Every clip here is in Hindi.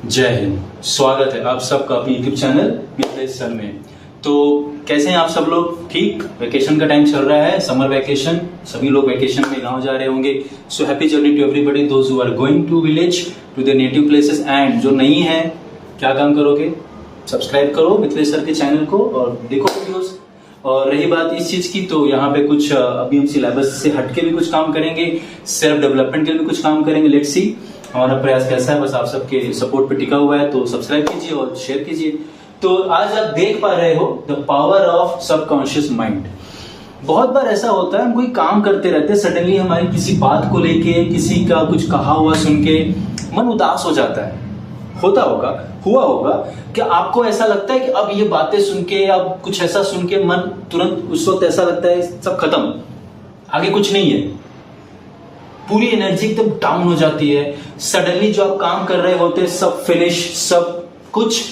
जय हिंद। स्वागत है आप सबका अपने यूट्यूब चैनल मिथिलेश सर में। तो कैसे हैं आप सब लोग? ठीक, वेकेशन का टाइम चल रहा है, समर वेकेशन, सभी लोग वेकेशन में गांव जा रहे होंगे। So happy journey to everybody those who are going to village to their native places. And जो नहीं है, क्या काम करोगे? सब्सक्राइब करो मिथिलेश सर के चैनल को और देखो वीडियोस। और रही बात इस चीज की, तो यहाँ पे कुछ अभी हम सिलेबस से हटके भी कुछ काम करेंगे, सेल्फ डेवलपमेंट के लिए भी कुछ काम करेंगे। लेट्स सी हमारा प्रयास कैसा है, बस आप सबके सपोर्ट पे टिका हुआ है। तो सब्सक्राइब कीजिए और शेयर कीजिए। तो आज आप देख पा रहे हो the power of subconscious mind. बहुत बार ऐसा होता है, हम कोई काम करते रहते हैं, सडनली हमारी किसी बात को लेके, किसी का कुछ कहा हुआ सुन के मन उदास हो जाता है। होता होगा, हुआ होगा कि आपको ऐसा लगता है कि अब ये बातें सुन के, अब कुछ ऐसा सुन के मन तुरंत उस वक्त ऐसा लगता है सब खत्म, आगे कुछ नहीं है, पूरी एनर्जी एकदम डाउन हो जाती है। सडनली जो आप काम कर रहे होते हैं सब फिनिश, सब कुछ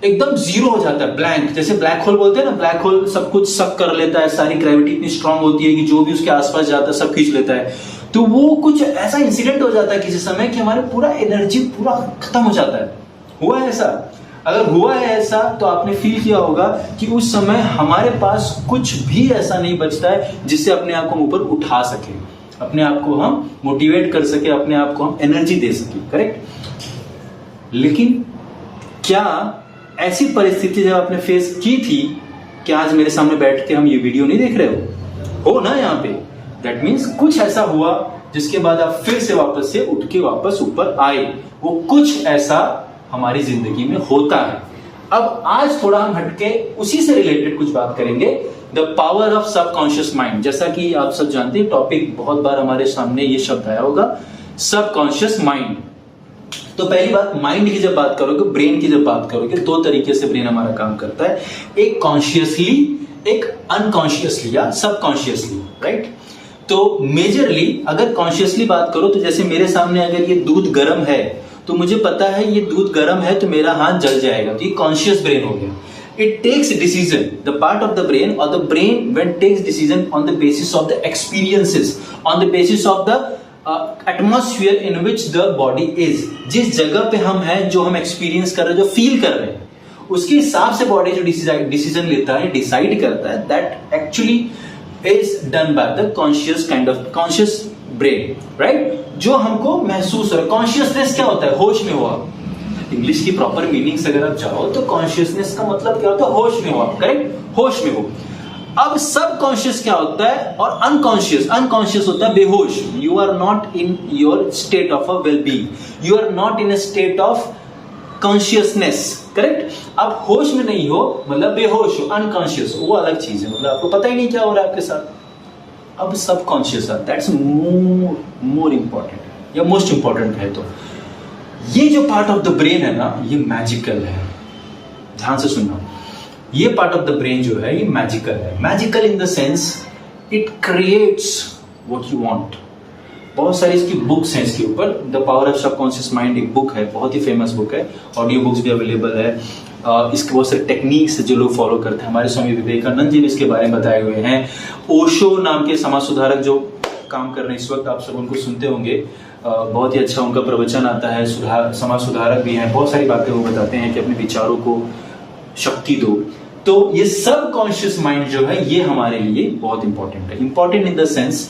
एकदम जीरो हो जाता है, ब्लैंक। जैसे ब्लैक होल बोलते हैं ना, ब्लैक होल सब कुछ सक कर लेता है, सारी ग्रेविटी इतनी स्ट्रांग होती है कि जो भी उसके आसपास जाता है सब खींच लेता है। तो वो कुछ ऐसा इंसिडेंट हो जाता है किसी समय कि हमारे पूरा एनर्जी पूरा खत्म हो जाता है। हुआ है ऐसा? अगर हुआ है ऐसा तो आपने फील किया होगा कि उस समय हमारे पास कुछ भी ऐसा नहीं बचता है जिससे अपने आप को हम ऊपर उठा सके, अपने आप को हम मोटिवेट कर सके, अपने आप को हम एनर्जी दे सके। करेक्ट? लेकिन क्या ऐसी परिस्थिति जब आपने फेस की थी कि आज मेरे सामने बैठ के हम ये वीडियो नहीं देख रहे हो ना यहाँ पे? दैट मीन्स कुछ ऐसा हुआ जिसके बाद आप फिर से वापस से उठ के वापस ऊपर आए। वो कुछ ऐसा हमारी जिंदगी में होता है। अब आज थोड़ा हम हटके उसी से रिलेटेड कुछ बात करेंगे, the power of subconscious mind. जैसा कि आप सब जानते हैं, टॉपिक बहुत बार हमारे सामने ये शब्द आया होगा, सबकॉन्शियस माइंड। तो पहली बात, माइंड की जब बात करोगे, ब्रेन की जब बात करोगे, दो तरीके से ब्रेन हमारा काम करता है, एक कॉन्शियसली, एक अनकॉन्शियसली या सबकॉन्शियसली। राइट? तो मेजरली अगर कॉन्शियसली बात करो तो जैसे मेरे सामने अगर ये दूध गर्म है तो मुझे पता है ये दूध गर्म है तो मेरा हाथ जल जाएगा, तो ये कॉन्शियस ब्रेन हो गया। It takes decision, the part of the brain or the brain when takes decision on the basis of the experiences, on the basis of the atmosphere in which the body is। जिस जगह पे हम हैं, जो हम एक्सपीरियंस कर रहे हैं, जो फील कर रहे हैं, उसके हिसाब से बॉडी जो डिसीजन लेता है, डिसाइड करता है, that actually is done by the conscious kind of conscious brain. Right? जो हमको महसूस हो रहा है। कॉन्शियसनेस क्या होता है? होश में हुआ। इंग्लिश की प्रॉपर मीनिंग से अगर आप चाहो तो कॉन्शियसनेस का मतलब क्या होता है? होश में हो आप। करेक्ट? होश में हो। अब सब कॉन्शियस क्या होता है और अनकॉन्शियस? अनकॉन्शियस होता है बेहोश। You are not in your state of a well being, you are not in a state of consciousness. Correct? आप होश में नहीं हो, मतलब बेहोश हो, अनकॉन्शियस हो, वो अलग चीज है, मतलब आपको पता ही नहीं क्या हो रहा है आपके साथ। अब सब कॉन्शियस है, दैट्स मोर इंपॉर्टेंट या मोस्ट इंपॉर्टेंट है। तो ये जो पार्ट ऑफ द ब्रेन है ना, ये मैजिकल है। ध्यान से सुनना, ये पार्ट ऑफ द ब्रेन जो है ये मैजिकल है। Magical in the sense it creates what you want. बहुत सारी इसकी बुक्स हैं इसके ऊपर। The power of subconscious mind एक बुक है, बहुत ही फेमस बुक है, ऑडियो बुक्स भी अवेलेबल है। इसके बहुत सारे टेक्निक्स जो लोग फॉलो करते हैं, हमारे स्वामी विवेकानंद जी ने इसके बारे में बताए हुए हैं। ओशो नाम के समाज सुधारक जो काम कर रहे हैं इस वक्त, आप सब उनको सुनते होंगे, बहुत ही अच्छा उनका प्रवचन आता है। समाज सुधारक भी हैं, बहुत सारी बातें वो बताते हैं कि अपने विचारों को शक्ति दो। तो ये सब कॉन्शियस माइंड जो है ये हमारे लिए बहुत इंपॉर्टेंट है। इंपॉर्टेंट इन द सेंस,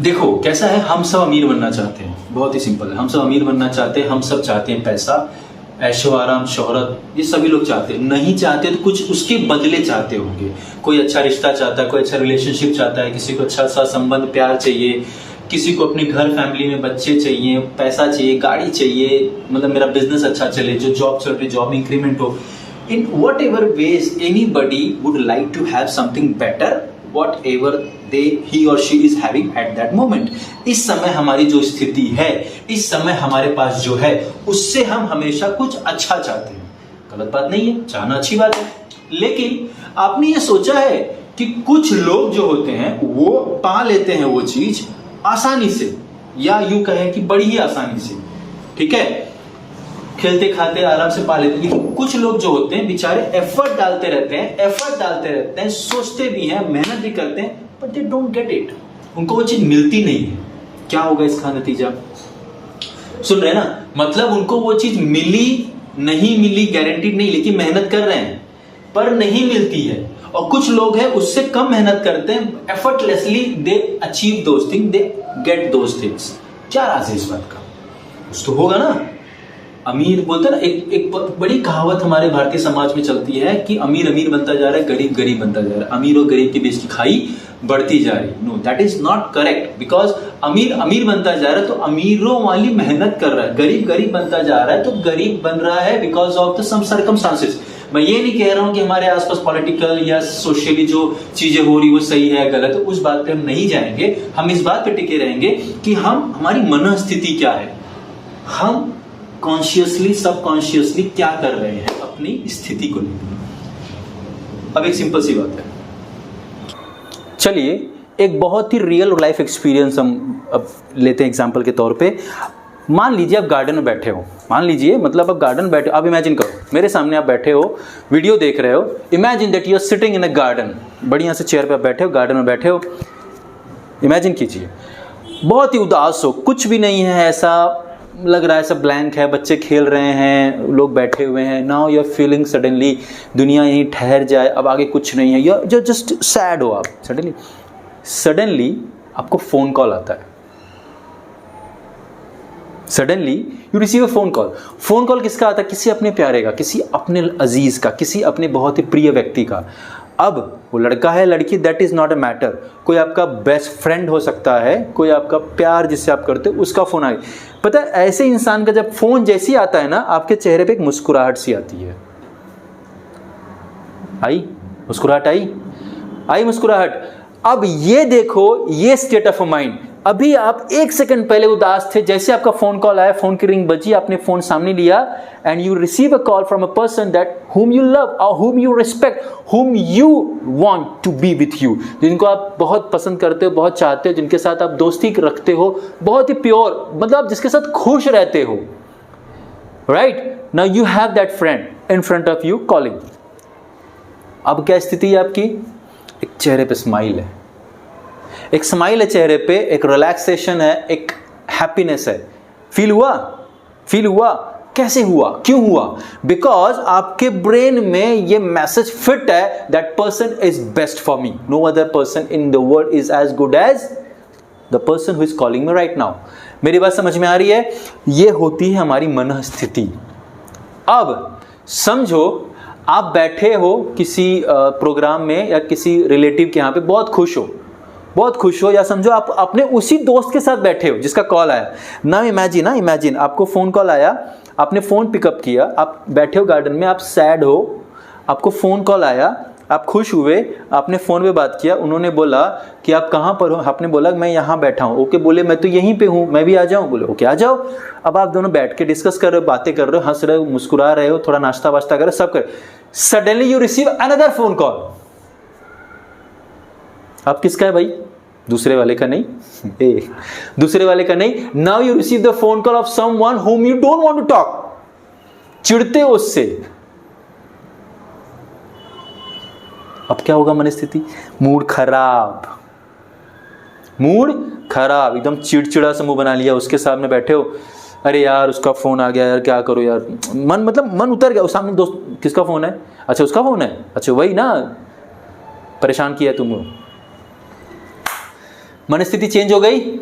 देखो कैसा है, हम सब अमीर बनना चाहते हैं, बहुत ही सिंपल है। हम सब अमीर बनना चाहते हैं, हम सब चाहते हैं पैसा, ऐशो आराम, शोहरत, ये सभी लोग चाहते हैं। नहीं चाहते तो कुछ उसके बदले चाहते होंगे। कोई अच्छा रिश्ता चाहता है, कोई अच्छा रिलेशनशिप चाहता है, किसी को अच्छा सा संबंध, प्यार चाहिए, किसी को अपने घर फैमिली में बच्चे चाहिए, पैसा चाहिए, गाड़ी चाहिए, मतलब मेरा बिजनेस अच्छा चले, जो जॉब चल रही जॉब इंक्रीमेंट हो। In whatever ways anybody would like to have something better whatever he or she is having at that moment। इस समय हमारी जो स्थिति है, इस समय हमारे पास जो है, उससे हम हमेशा कुछ अच्छा चाहते हैं। गलत बात नहीं है, चाहना अच्छी बात है। लेकिन आपने ये सोचा है कि कुछ लोग जो होते हैं वो पा लेते हैं वो चीज आसानी से, या यूं कहें कि बड़ी ही आसानी से, ठीक है, खेलते खाते आराम से पा लेते हैं। लेकिन कुछ लोग जो होते हैं बेचारे एफर्ट डालते रहते हैं, सोचते भी हैं, मेहनत भी करते हैं, but they don't get it. उनको वो चीज मिलती नहीं है। क्या होगा इसका नतीजा? सुन रहे हैं ना, मतलब उनको वो चीज मिली नहीं मिली गारंटीड नहीं, लेकिन मेहनत कर रहे हैं पर नहीं मिलती है। और कुछ लोग हैं उससे कम मेहनत करते हैं, effortlessly they achieve those thing, they get those things. क्या राज है इस बात का? कुछ तो होगा ना। अमीर बोलते हैं ना, एक बड़ी कहावत हमारे भारतीय समाज में चलती है कि अमीर अमीर बनता जा रहा है, गरीब गरीब बनता जा रहा है, अमीर और गरीब के बीच की खाई बढ़ती जा रही। No, that is not correct, because अमीर अमीर बनता जा रहा है तो अमीरों वाली मेहनत कर रहा है, गरीब गरीब बनता जा रहा है तो गरीब बन रहा है because of the some circumstances. मैं ये नहीं कह रहा हूं कि हमारे आसपास पॉलिटिकल या सोशली जो चीजें हो रही वो सही है गलत है, उस बात पे हम नहीं जाएंगे। हम इस बात पे टिके रहेंगे कि हमारी मनस्थिति क्या है, हम कॉन्शियसली सबकॉन्शियसली क्या कर रहे हैं अपनी स्थिति को लेकर। अब एक सिंपल सी बात है, चलिए एक बहुत ही रियल लाइफ एक्सपीरियंस हम अब लेते हैं एग्जांपल के तौर पे। मान लीजिए आप गार्डन में बैठे हो, मान लीजिए मतलब आप गार्डन में बैठे हो, आप इमेजिन करो मेरे सामने आप बैठे हो, वीडियो देख रहे हो, imagine that you are sitting in a garden, बढ़िया से चेयर पे आप बैठे हो, गार्डन में बैठे हो, इमेजिन कीजिए बहुत ही उदास हो, कुछ भी नहीं है, ऐसा लग रहा है सब ब्लैंक है, बच्चे खेल रहे हैं, लोग बैठे हुए हैं। Now you are feeling suddenly दुनिया यहीं ठहर जाए, अब आगे कुछ नहीं है, यू जस्ट सैड हो आप। सडनली आपको फोन कॉल आता है, suddenly you receive a phone call. Phone call किसका आता है? किसी अपने प्यारे का, किसी अपने अजीज का, किसी अपने बहुत ही प्रिय व्यक्ति का। अब वो लड़का है लड़की, that is not a matter, कोई आपका बेस्ट फ्रेंड हो सकता है, कोई आपका प्यार जिससे आप करते हो उसका फोन आए। पता है ऐसे इंसान का जब फोन जैसे ही आता है ना, आपके चेहरे पे एक मुस्कुराहट सी आती है। आई मुस्कुराहट, आई मुस्कुराहट। अब ये देखो, ये स्टेट ऑफ माइंड, अभी आप एक सेकंड पहले उदास थे, जैसे आपका फोन कॉल आया, फोन की रिंग बजी, आपने फोन सामने लिया and you receive a call from a person that whom you love or whom you respect, whom you want to be with you, जिनको आप बहुत पसंद करते हो, बहुत चाहते हो, जिनके साथ आप दोस्ती रखते हो, बहुत ही प्योर, मतलब जिसके साथ खुश रहते हो, right? Now you have that friend in front of you calling. अब क्या स्थिति है आपकी? एक चेहरे पे स्माइल है, एक स्माइल है चेहरे पे, एक रिलैक्सेशन है, एक हैप्पीनेस है। फील हुआ? फील हुआ? कैसे हुआ? क्यों हुआ? बिकॉज आपके ब्रेन में ये मैसेज फिट है, that person is best for me, no other person in the world is as good as the person who is calling me right now. मेरी बात समझ में आ रही है? ये होती है हमारी मनस्थिति। अब समझो आप बैठे हो किसी प्रोग्राम में या किसी रिलेटिव के यहाँ पे, बहुत खुश हो, बहुत खुश हो, या समझो आप अपने उसी दोस्त के साथ बैठे हो जिसका कॉल आया ना। इमेजिन आपको फोन कॉल आया, आपने फोन पिकअप किया, आप बैठे हो गार्डन में, आप सैड हो, आपको फोन कॉल आया, आप खुश हुए, आपने फोन पे बात किया, उन्होंने बोला कि आप कहाँ पर हो, आपने बोला मैं यहाँ बैठा हूँ। ओके, बोले मैं तो यहीं पे हूँ, मैं भी आ जाऊँ? बोले ओके आ जाओ। अब आप दोनों बैठ के डिस्कस कर रहे हो, बातें कर रहे हो, हंस रहे हो, मुस्कुरा रहे हो, थोड़ा नाश्ता वास्ता कर रहे हो, सब कर। Suddenly you receive another phone call. अब किसका है भाई? दूसरे वाले का नहीं, दूसरे वाले का नहीं। Now you receive the phone call of someone whom you don't want to talk, चिढ़ते हो उससे। अब क्या होगा मनस्थिति? मूड खराब, मूड खराब, एकदम चिड़चिड़ा सा मुंह बना लिया, उसके सामने बैठे हो, अरे यार उसका फोन आ गया यार, क्या करो यार, मन उतर गया। उस सामने दोस्त, किसका फोन है? अच्छा उसका फोन है, अच्छा वही ना, परेशान किया तुम। मनस्थिति चेंज हो गई।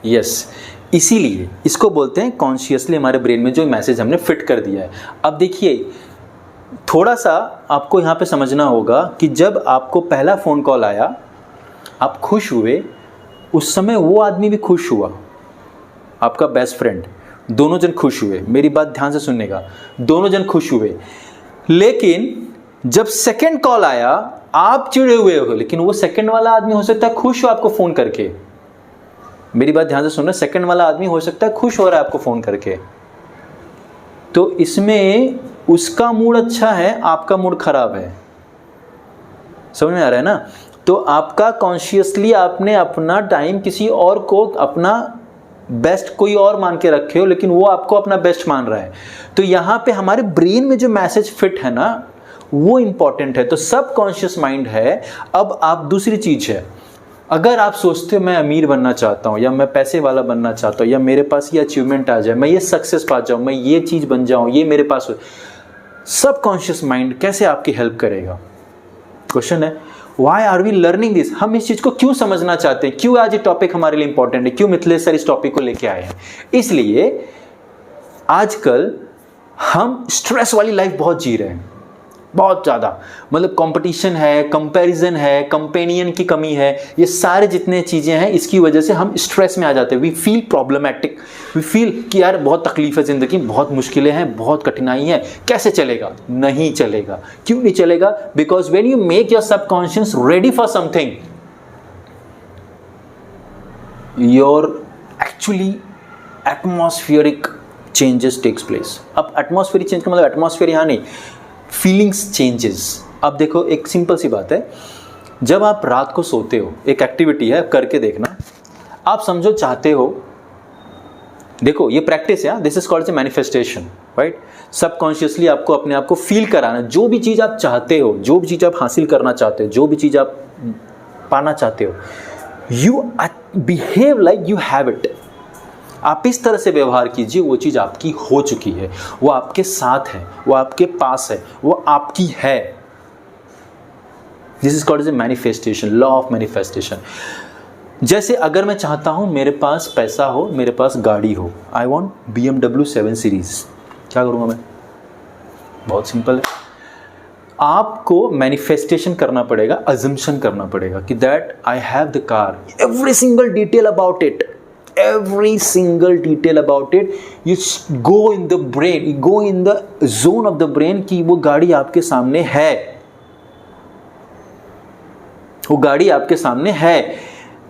यस, इसीलिए इसको बोलते हैं कॉन्शियसली हमारे ब्रेन में जो मैसेज हमने फिट कर दिया है। अब देखिए थोड़ा सा आपको यहाँ पे समझना होगा कि जब आपको पहला फ़ोन कॉल आया, आप खुश हुए, उस समय वो आदमी भी खुश हुआ, आपका बेस्ट फ्रेंड, दोनों जन खुश हुए। मेरी बात ध्यान से सुनने का, दोनों जन खुश हुए। लेकिन जब सेकंड कॉल आया, आप चिड़े हुए हो, लेकिन वो सेकंड वाला आदमी हो सकता है खुश हो आपको फ़ोन करके। मेरी बात ध्यान से सुनना, सेकंड वाला आदमी हो सकता है खुश हो रहा है आपको फ़ोन करके। तो इसमें उसका मूड अच्छा है, आपका मूड खराब है। समझ में आ रहा है ना? तो आपका कॉन्शियसली आपने अपना टाइम किसी और को अपना बेस्ट कोई और मान के रखे हो, लेकिन वो आपको अपना बेस्ट मान रहा है। तो यहाँ पे हमारे ब्रेन में जो मैसेज फिट है ना, वो इंपॉर्टेंट है। तो सब कॉन्शियस माइंड है। अब आप दूसरी चीज है, अगर आप सोचते हो मैं अमीर बनना चाहता हूँ, या मैं पैसे वाला बनना चाहता हूँ, या मेरे पास ये अचीवमेंट आ जाए, मैं ये सक्सेस पा जाऊँ, मैं ये चीज़ बन जाऊँ, ये मेरे पास हो, सबकॉन्शियस माइंड कैसे आपकी हेल्प करेगा? क्वेश्चन है, why are we learning this? हम इस चीज़ को क्यों समझना चाहते हैं? क्यों आज ये टॉपिक हमारे लिए इंपॉर्टेंट है? क्यों मिथिलेश सर इस टॉपिक को लेके आए हैं? इसलिए आजकल हम स्ट्रेस वाली लाइफ बहुत जी रहे हैं, बहुत ज़्यादा। मतलब कंपटीशन है, कंपैरिजन है, कंपेनियन की कमी है, ये सारे जितने चीज़ें हैं इसकी वजह से हम स्ट्रेस में आ जाते हैं। We feel problematic, we feel कि यार बहुत तकलीफ है ज़िंदगी, बहुत मुश्किलें हैं, बहुत कठिनाई है, कैसे चलेगा? नहीं चलेगा। क्यों नहीं चलेगा? Because when you make your subconscious ready for something, your actually atmospheric changes takes place. अब एटमॉस्फेरिक चेंज का मतलब एटमॉस्फेयर यहाँ नहीं, फीलिंग्स चेंजेस। अब देखो एक सिंपल सी बात है, जब आप रात को सोते हो, एक एक्टिविटी है करके देखना, आप समझो चाहते हो, देखो ये प्रैक्टिस है, this is called a manifestation, right? Subconsciously आपको अपने आप को फील कराना, जो भी चीज़ आप चाहते हो, जो भी चीज़ आप हासिल करना चाहते हो, जो भी चीज़ आप पाना चाहते हो, you behave like you have it. आप इस तरह से व्यवहार कीजिए, वो चीज़ आपकी हो चुकी है, वो आपके साथ है, वो आपके पास है, वो आपकी है। This is called as a manifestation, law of manifestation. जैसे अगर मैं चाहता हूं मेरे पास पैसा हो, मेरे पास गाड़ी हो, आई वॉन्ट BMW 7 सीरीज, क्या करूंगा मैं? बहुत सिंपल है, आपको मैनिफेस्टेशन करना पड़ेगा, अजम्पशन करना पड़ेगा कि that I have the car, every single detail about it, every single detail about it, you go in the brain, you go in the zone of the brain कि वो गाड़ी आपके सामने है, वो गाड़ी आपके सामने है।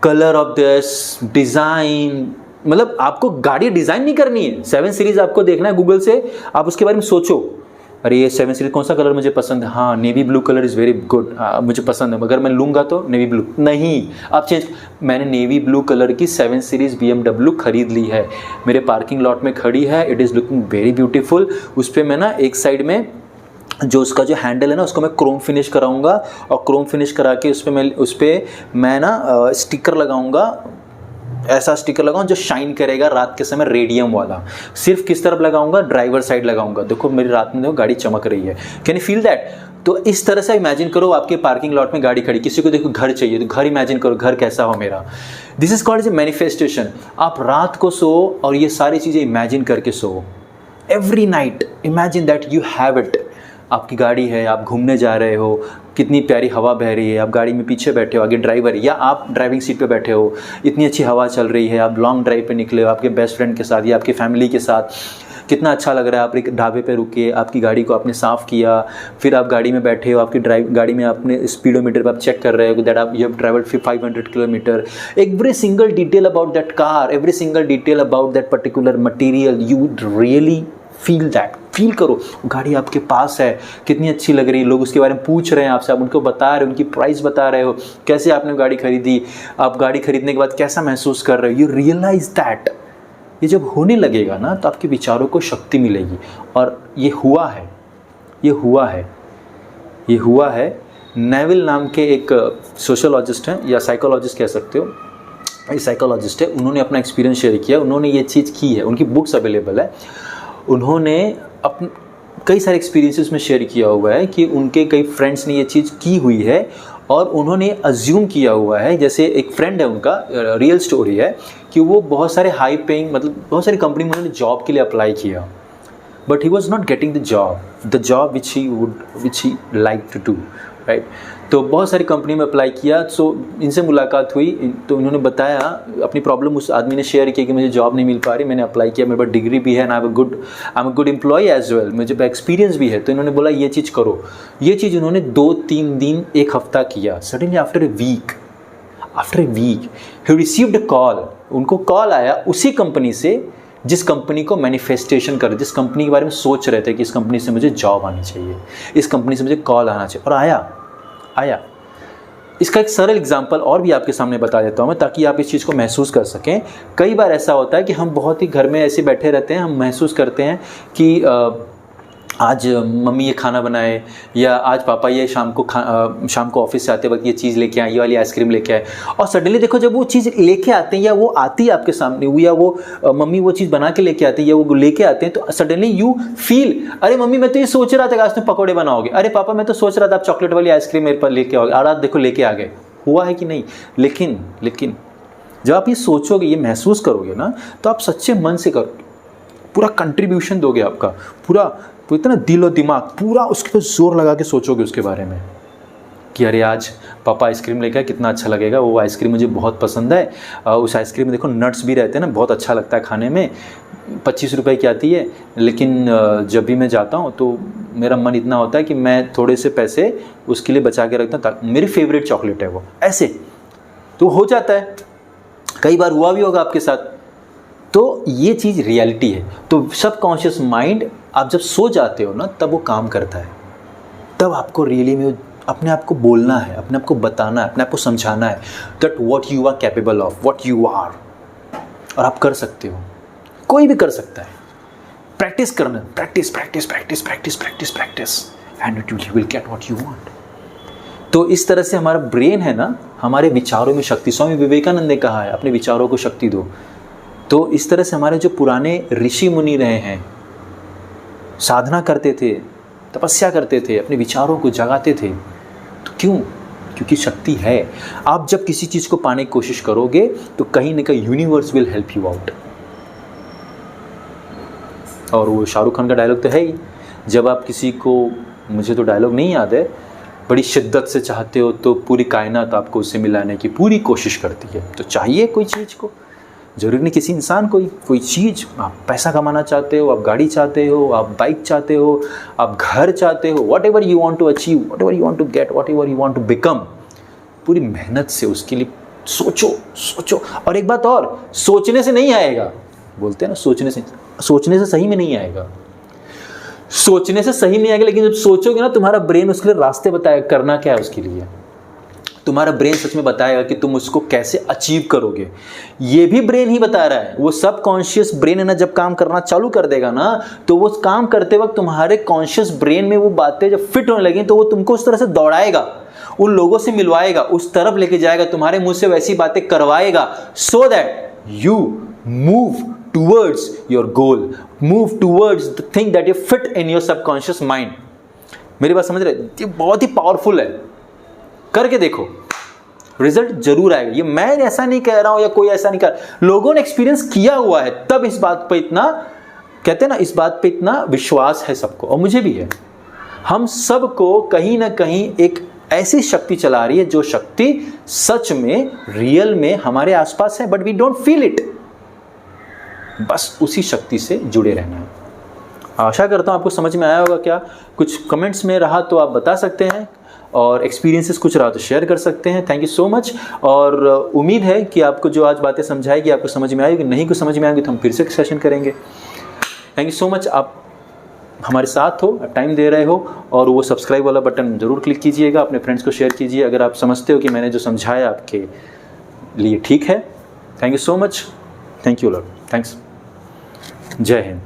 कलर ऑफ दिस, डिजाइन, मतलब आपको गाड़ी डिजाइन नहीं करनी है, 7 सीरीज आपको देखना है गूगल से, आप उसके बारे में सोचो, अरे ये 7 सीरीज कौन सा कलर मुझे पसंद है, हाँ navy blue colour is very good, मुझे पसंद है, अगर मैं लूँगा तो नेवी ब्लू नहीं, आप चेंज, मैंने नेवी ब्लू कलर की 7 सीरीज BMW खरीद ली है, मेरे पार्किंग लॉट में खड़ी है, it is looking very beautiful. उस पर मैं ना एक साइड में जो उसका जो हैंडल है ना, उसको मैं क्रोम फिनिश कराऊंगा, और क्रोम फिनिश करा के उस पर मैं ना स्टिकर लगाऊंगा, ऐसा स्टिकर लगाऊं जो शाइन करेगा रात के समय, रेडियम वाला। सिर्फ किस तरफ लगाऊंगा? ड्राइवर साइड लगाऊंगा। देखो मेरी रात में देखो गाड़ी चमक रही है, कैन यू फील दैट? तो इस तरह से इमेजिन करो आपके पार्किंग लॉट में गाड़ी खड़ी, किसी को देखो घर चाहिए तो घर इमेजिन करो, घर कैसा हो मेरा। This is called as a manifestation. आप रात को सो और ये सारी चीज़ें इमेजिन करके so, every night imagine that you have it. आपकी गाड़ी है, आप घूमने जा रहे हो, कितनी प्यारी हवा बह रही है, आप गाड़ी में पीछे बैठे हो, आगे ड्राइवर, या आप ड्राइविंग सीट पे बैठे हो, इतनी अच्छी हवा चल रही है, आप लॉन्ग ड्राइव पे निकले हो आपके बेस्ट फ्रेंड के साथ या आपकी फैमिली के साथ, कितना अच्छा लग रहा है। आप एक ढाबे पे रुके, आपकी गाड़ी को आपने साफ़ किया, फिर आप गाड़ी में बैठे हो, आपकी गाड़ी में आपने स्पीडोमीटर पर आप चेक कर रहे हो दैट आप you have travelled 500 kilometre. Every single detail about that car, every single detail about that particular material, you would really feel that. Feel करो गाड़ी आपके पास है, कितनी अच्छी लग रही है, लोग उसके बारे में पूछ रहे हैं आपसे, आप उनको बता रहे हो, उनकी प्राइस बता रहे हो, कैसे आपने गाड़ी खरीदी, आप गाड़ी खरीदने के बाद कैसा महसूस कर रहे हो, यू रियलाइज दैट। ये जब होने लगेगा ना तो आपके विचारों को शक्ति मिलेगी। और ये हुआ है, ये हुआ है, ये हुआ है। नेविल नाम के एक सोशोलॉजिस्ट हैं या साइकोलॉजिस्ट कह सकते हो, ये साइकोलॉजिस्ट है, उन्होंने अपना एक्सपीरियंस शेयर किया, उन्होंने ये चीज़ की है, उनकी बुक्स अवेलेबल है, उन्होंने अपने कई सारे एक्सपीरियंसेस में शेयर किया हुआ है कि उनके कई फ्रेंड्स ने ये चीज़ की हुई है और उन्होंने अज्यूम किया हुआ है। जैसे एक फ्रेंड है उनका, रियल स्टोरी है, कि वो बहुत सारे हाई पेइंग, मतलब बहुत सारी कंपनी में उन्होंने जॉब के लिए अप्लाई किया, but he was not getting the job which he like to do, right. तो बहुत सारी कंपनी में अप्लाई किया, सो इनसे मुलाकात हुई तो उन्होंने बताया अपनी प्रॉब्लम, उस आदमी ने शेयर की कि मुझे जॉब नहीं मिल पा रही, मैंने अप्लाई किया, मेरे पास डिग्री भी है and I am a good employ as well, मुझे एक्सपीरियंस भी है। तो इन्होंने बोला ये चीज़ करो। ये चीज़ उन्होंने 2-3 दिन, एक हफ्ता किया। Suddenly after a week he received a call, उनको कॉल आया उसी कंपनी से जिस कंपनी को मैनिफेस्टेशन कर, जिस कंपनी के बारे में सोच रहे थे कि इस कंपनी से मुझे जॉब आनी चाहिए, इस कंपनी से मुझे कॉल आना चाहिए, और आया। इसका एक सरल एग्जांपल और भी आपके सामने बता देता हूँ मैं, ताकि आप इस चीज़ को महसूस कर सकें। कई बार ऐसा होता है कि हम बहुत ही घर में ऐसे बैठे रहते हैं, हम महसूस करते हैं कि आज मम्मी ये खाना बनाए, या आज पापा ये शाम को ऑफिस से आते वक्त ये चीज़ लेके आए, ये वाली आइसक्रीम लेके आए। और सडनली देखो जब वो चीज़ लेके आते हैं या वो आती है आपके सामने, या वो मम्मी वो चीज़ बना के लेके आती है या वो लेके आते हैं, तो सडनली यू फील, अरे मम्मी मैं तो ये सोच रहा था कि आज तुम पकौड़े बनाओगे, अरे पापा मैं तो सोच रहा था आप चॉकलेट वाली आइसक्रीम मेरे पास लेके आओगे, और आज देखो लेके आ गए। हुआ है कि नहीं? लेकिन जब आप ये सोचोगे, ये महसूस करोगे ना, तो आप सच्चे मन से करोगे, पूरा कंट्रीब्यूशन दोगे आपका, पूरा तो इतना दिल और दिमाग पूरा उसके पर जोर लगा के सोचोगे उसके बारे में कि अरे आज पापा आइसक्रीम लेकर कितना अच्छा लगेगा, वो आइसक्रीम मुझे बहुत पसंद है, उस आइसक्रीम में देखो नट्स भी रहते हैं ना, बहुत अच्छा लगता है खाने में, 25 रुपए की आती है, लेकिन जब भी मैं जाता हूँ तो मेरा मन इतना होता है कि मैं थोड़े से पैसे उसके लिए बचा के रखता हूँ, मेरी फेवरेट चॉकलेट है वो, ऐसे तो हो जाता है। कई बार हुआ भी होगा आपके साथ। तो ये चीज़ रियलिटी है। तो सबकॉन्शियस माइंड आप जब सो जाते हो ना, तब वो काम करता है, तब आपको रियली में अपने आप को बोलना है, अपने आप को बताना है, अपने आप को समझाना है that what you are capable of, what you are, और आप कर सकते हो, कोई भी कर सकता है। प्रैक्टिस करना, practice practice practice practice practice practice and you will get what you want. तो इस तरह से हमारा ब्रेन है ना, हमारे विचारों में शक्ति, स्वामी विवेकानंद ने कहा है अपने विचारों को शक्ति दो। तो इस तरह से हमारे जो पुराने ऋषि मुनि रहे हैं, साधना करते थे, तपस्या करते थे, अपने विचारों को जगाते थे, तो क्यों? क्योंकि शक्ति है। आप जब किसी चीज़ को पाने की कोशिश करोगे तो कहीं ना कहीं universe will help you out. और वो शाहरुख खान का डायलॉग तो है ही, जब आप किसी को, मुझे तो डायलॉग नहीं याद है, बड़ी शिद्दत से चाहते हो तो पूरी कायनात आपको उससे मिलाने की पूरी कोशिश करती है। तो चाहिए कोई चीज़ को, जरूरी नहीं किसी इंसान को, कोई चीज़, आप पैसा कमाना चाहते हो, आप गाड़ी चाहते हो, आप बाइक चाहते हो, आप घर चाहते हो, whatever you want to achieve, whatever you want to get, whatever you want to become, पूरी मेहनत से उसके लिए सोचो। और एक बात और, सोचने से नहीं आएगा, बोलते हैं ना सोचने से सही में नहीं आएगा, सोचने से सही नहीं आएगा, लेकिन जब सोचोगे ना तुम्हारा ब्रेन उसके लिए रास्ते बताएगा करना क्या है उसके लिए। तुम्हारा ब्रेन सच में बताएगा कि तुम उसको कैसे अचीव करोगे। ये भी ब्रेन ही बता रहा है। वो सब कॉन्शियस ब्रेन है ना, जब काम करना चालू कर देगा ना, तो वो काम करते वक्त तुम्हारे कॉन्शियस ब्रेन में वो बातें जब फिट होने लगी तो वो तुमको उस तरह से दौड़ाएगा, उन लोगों से मिलवाएगा, उस तरफ लेके जाएगा, तुम्हारे मुंह से वैसी बातें करवाएगा, so that you move towards your goal, move towards the thing that you fit in your subconscious mind। मेरी बात समझ रहे? ये बहुत ही पावरफुल है, करके देखो, रिजल्ट जरूर आएगा। ये मैं ऐसा नहीं कह रहा हूं या कोई ऐसा नहीं कर, लोगों ने एक्सपीरियंस किया हुआ है, तब इस बात पे इतना, कहते हैं ना, इस बात पे इतना विश्वास है सबको, और मुझे भी है। हम सबको कहीं ना कहीं एक ऐसी शक्ति चला रही है जो शक्ति सच में रियल में हमारे आसपास है, but we don't feel it. बस उसी शक्ति से जुड़े रहना है। आशा करता हूँ आपको समझ में आया होगा। क्या कुछ कमेंट्स में रहा तो आप बता सकते हैं, और एक्सपीरियंसेस कुछ रहा तो शेयर कर सकते हैं। Thank you so much. और उम्मीद है कि आपको जो आज बातें समझाएगी आपको समझ में आएगी, नहीं कुछ समझ में आएगी तो हम फिर से सेशन करेंगे। Thank you so much. आप हमारे साथ हो, आप टाइम दे रहे हो, और वो सब्सक्राइब वाला बटन जरूर क्लिक कीजिएगा, अपने फ्रेंड्स को शेयर कीजिए अगर आप समझते हो कि मैंने जो समझाया आपके लिए ठीक है। Thank you so much. Thank you Lord. Thanks. जय हिंद।